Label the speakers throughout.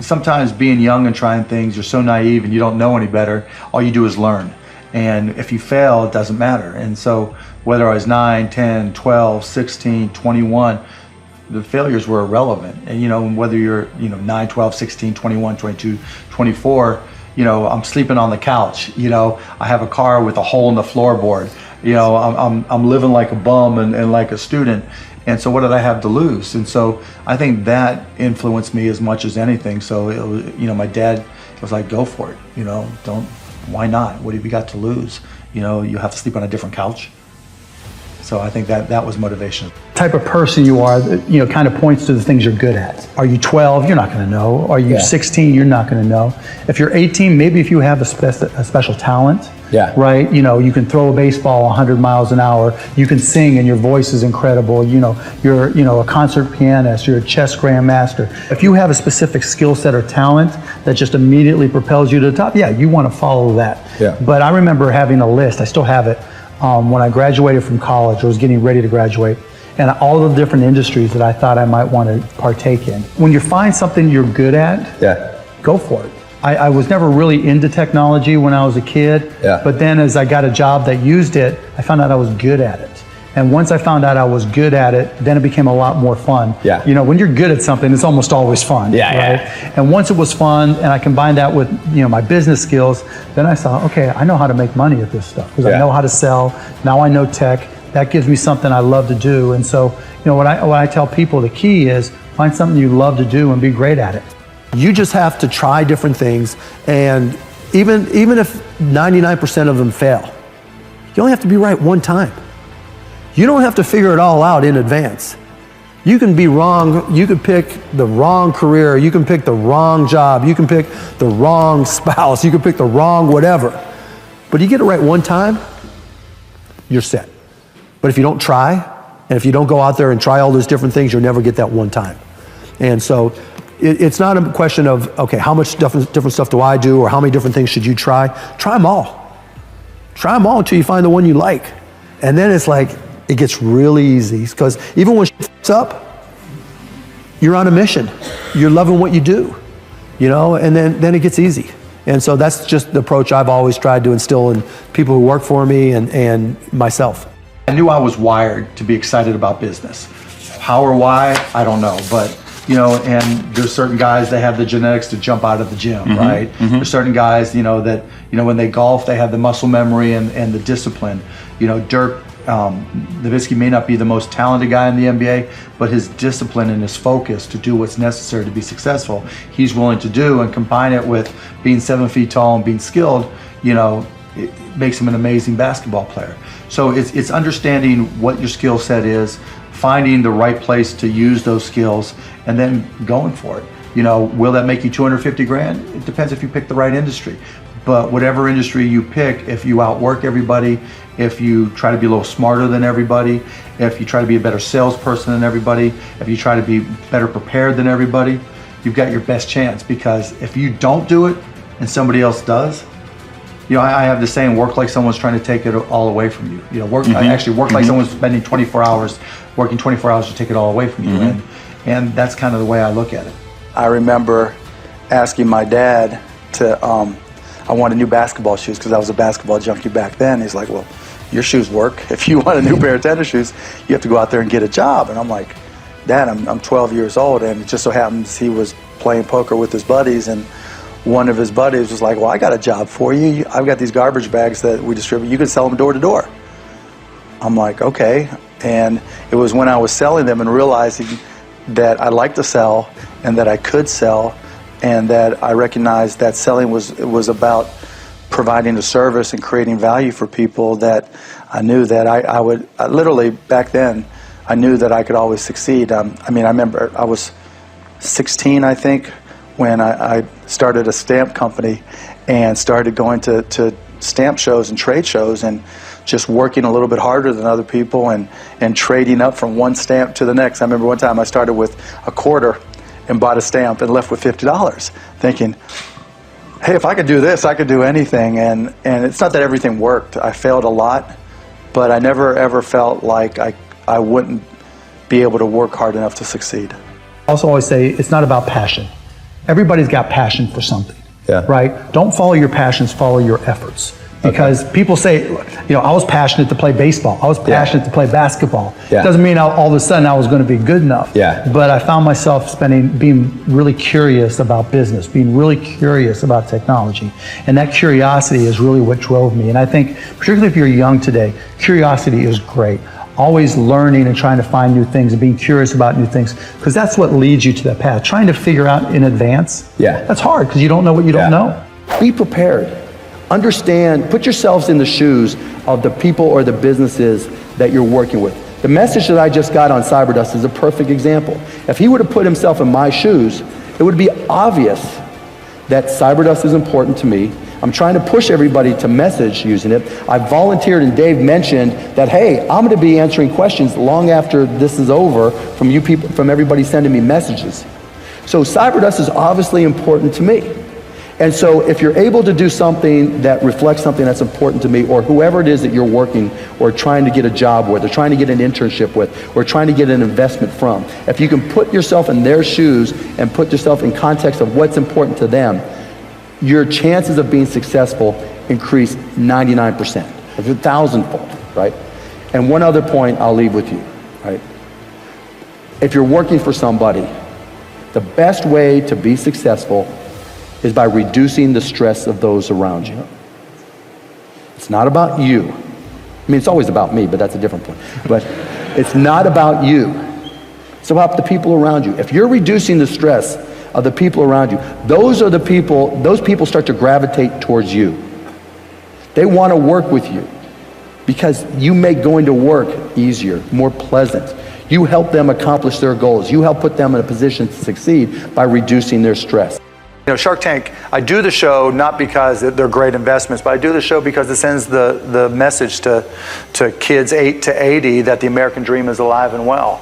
Speaker 1: Sometimes being young and trying things, you're so naive and you don't know any better. All you do is learn. And if you fail, it doesn't matter. And so whether I was 9, 10, 12, 16, 21, the failures were irrelevant. And whether you're 9, 12, 16, 21, 22, 24, I'm sleeping on the couch. I have a car with a hole in the floorboard. I'm living like a bum and like a student. And so what did I have to lose? And so I think that influenced me as much as anything. So it was, my dad was like, go for it. Why not? What have you got to lose? You have to sleep on a different couch. So I think that was motivation.
Speaker 2: Type of person you are, kind of points to the things you're good at. Are you 12? You're not going to know. Are you 16? You're not going to know. If you're 18, maybe if you have a special talent, right? You can throw a baseball 100 miles an hour. You can sing and your voice is incredible. You're a concert pianist. You're a chess grandmaster. If you have a specific skill set or talent that just immediately propels you to the top, you want to follow that.
Speaker 3: Yeah.
Speaker 2: But I remember having a list. I still have it. When I graduated from college, or was getting ready to graduate, and all the different industries that I thought I might want to partake in. When you find something you're good at, go for it. I was never really into technology when I was a kid, but then as I got a job that used it, I found out I was good at it. And once I found out I was good at it, then it became a lot more fun. When you're good at something, it's almost always fun, right? And once it was fun, and I combined that with my business skills, then I saw, okay, I know how to make money at this stuff because I know how to sell. Now I know tech. That gives me something I love to do. And so, what I tell people, the key is find something you love to do and be great at it.
Speaker 4: You just have to try different things, and even if 99% of them fail, you only have to be right one time. You don't have to figure it all out in advance. You can be wrong, you can pick the wrong career, you can pick the wrong job, you can pick the wrong spouse, you can pick the wrong whatever. But you get it right one time, you're set. But if you don't try, and if you don't go out there and try all those different things, you'll never get that one time. And so it's not a question of, okay, how much different stuff do I do, or how many different things should you try? Try them all. Try them all until you find the one you like. And then it's like, it gets really easy, because even when shit's up, you're on a mission. You're loving what you do, and then it gets easy. And so that's just the approach I've always tried to instill in people who work for me and myself.
Speaker 1: I knew I was wired to be excited about business. How or why, I don't know, but and there's certain guys that have the genetics to jump out of the gym, right? There's certain guys, that when they golf, they have the muscle memory and the discipline. Dirk Nowitzki may not be the most talented guy in the NBA, but his discipline and his focus to do what's necessary to be successful, he's willing to do, and combine it with being 7 feet tall and being skilled, it makes him an amazing basketball player. So it's understanding what your skill set is, finding the right place to use those skills, and then going for it. Will that make you 250 grand? It depends if you pick the right industry. But whatever industry you pick, if you outwork everybody, if you try to be a little smarter than everybody, if you try to be a better salesperson than everybody, if you try to be better prepared than everybody, you've got your best chance. Because if you don't do it and somebody else does, I have the saying, work like someone's trying to take it all away from you. I actually work like someone's spending 24 hours, working 24 hours to take it all away from you. And that's kind of the way I look at it.
Speaker 5: I remember asking my dad to, I wanted new basketball shoes because I was a basketball junkie back then. He's like, well, your shoes work. If you want a new pair of tennis shoes, you have to go out there and get a job. And I'm like, Dad, I'm 12 years old, and it just so happens he was playing poker with his buddies, and one of his buddies was like, well, I got a job for you. I've got these garbage bags that we distribute. You can sell them door to door. I'm like, okay. And it was when I was selling them and realizing that I liked to sell and that I could sell, and that I recognized that selling was about providing a service and creating value for people, that I knew that I would literally back then, I knew that I could always succeed. I remember I was 16, I think, when I started a stamp company and started going to stamp shows and trade shows and just working a little bit harder than other people and trading up from one stamp to the next. I remember one time I started with a quarter and bought a stamp and left with $50, thinking, hey, if I could do this, I could do anything. And it's not that everything worked. I failed a lot, but I never ever felt like I wouldn't be able to work hard enough to succeed.
Speaker 2: I also always say it's not about passion. everybody's got passion for something.
Speaker 4: Yeah.
Speaker 2: Right? Don't follow your passions, follow your efforts. Because people say, I was passionate to play baseball. I was passionate to play basketball.
Speaker 4: Yeah.
Speaker 2: Doesn't mean all of a sudden I was going to be good enough.
Speaker 4: Yeah.
Speaker 2: But I found myself being really curious about business, being really curious about technology. And that curiosity is really what drove me. And I think, particularly if you're young today, curiosity is great. Always learning and trying to find new things and being curious about new things, because that's what leads you to that path. Trying to figure out in advance, that's hard because you don't know what you don't know.
Speaker 4: Be prepared. Understand, put yourselves in the shoes of the people or the businesses that you're working with. The message that I just got on Cyberdust is a perfect example. If he would have put himself in my shoes, it would be obvious that Cyberdust is important to me. I'm trying to push everybody to message using it. I volunteered, and Dave mentioned that, hey, I'm going to be answering questions long after this is over from you people, from everybody sending me messages. So Cyberdust is obviously important to me. And so if you're able to do something that reflects something that's important to me, or whoever it is that you're working or trying to get a job with, or trying to get an internship with, or trying to get an investment from, if you can put yourself in their shoes and put yourself in context of what's important to them, your chances of being successful increase 99%, 1,000-fold, right? And one other point I'll leave with you, right? If you're working for somebody, the best way to be successful is by reducing the stress of those around you. It's not about you. I mean, it's always about me, but that's a different point. But it's not about you. It's about the people around you. If you're reducing the stress of the people around you, those people start to gravitate towards you. They want to work with you because you make going to work easier, more pleasant. You help them accomplish their goals. You help put them in a position to succeed by reducing their stress.
Speaker 1: Shark Tank, I do the show not because they're great investments, but I do the show because it sends the message to kids 8 to 80 that the American dream is alive and well.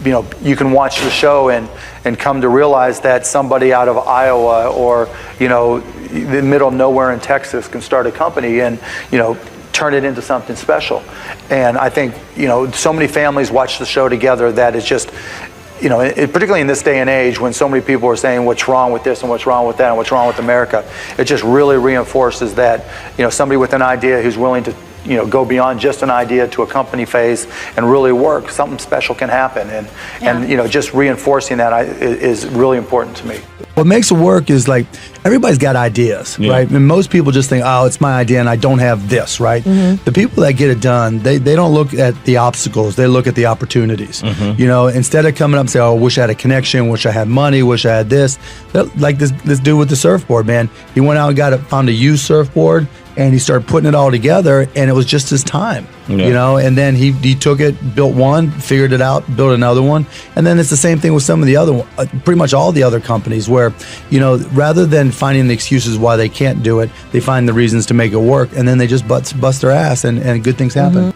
Speaker 1: You can watch the show and come to realize that somebody out of Iowa or, the middle of nowhere in Texas can start a company and, turn it into something special. And I think, so many families watch the show together that it's just, particularly in this day and age when so many people are saying what's wrong with this and what's wrong with that and what's wrong with America, it just really reinforces that, somebody with an idea who's willing to, go beyond just an idea to a company phase and really work, something special can happen. And just reinforcing that is really important to me.
Speaker 3: What makes it work is like everybody's got ideas, right? And most people just think, oh, it's my idea and I don't have this, right? The people that get it done, they don't look at the obstacles, they look at the opportunities. Instead of coming up and say, oh, wish I had a connection, wish I had money, wish I had this. Like this dude with the surfboard, man. He went out and found a used surfboard and he started putting it all together and it was just his time, and then he took it, built one, figured it out, built another one. And then it's the same thing with some of the other, pretty much all the other companies where, rather than finding the excuses why they can't do it, they find the reasons to make it work and then they just bust their ass and good things happen.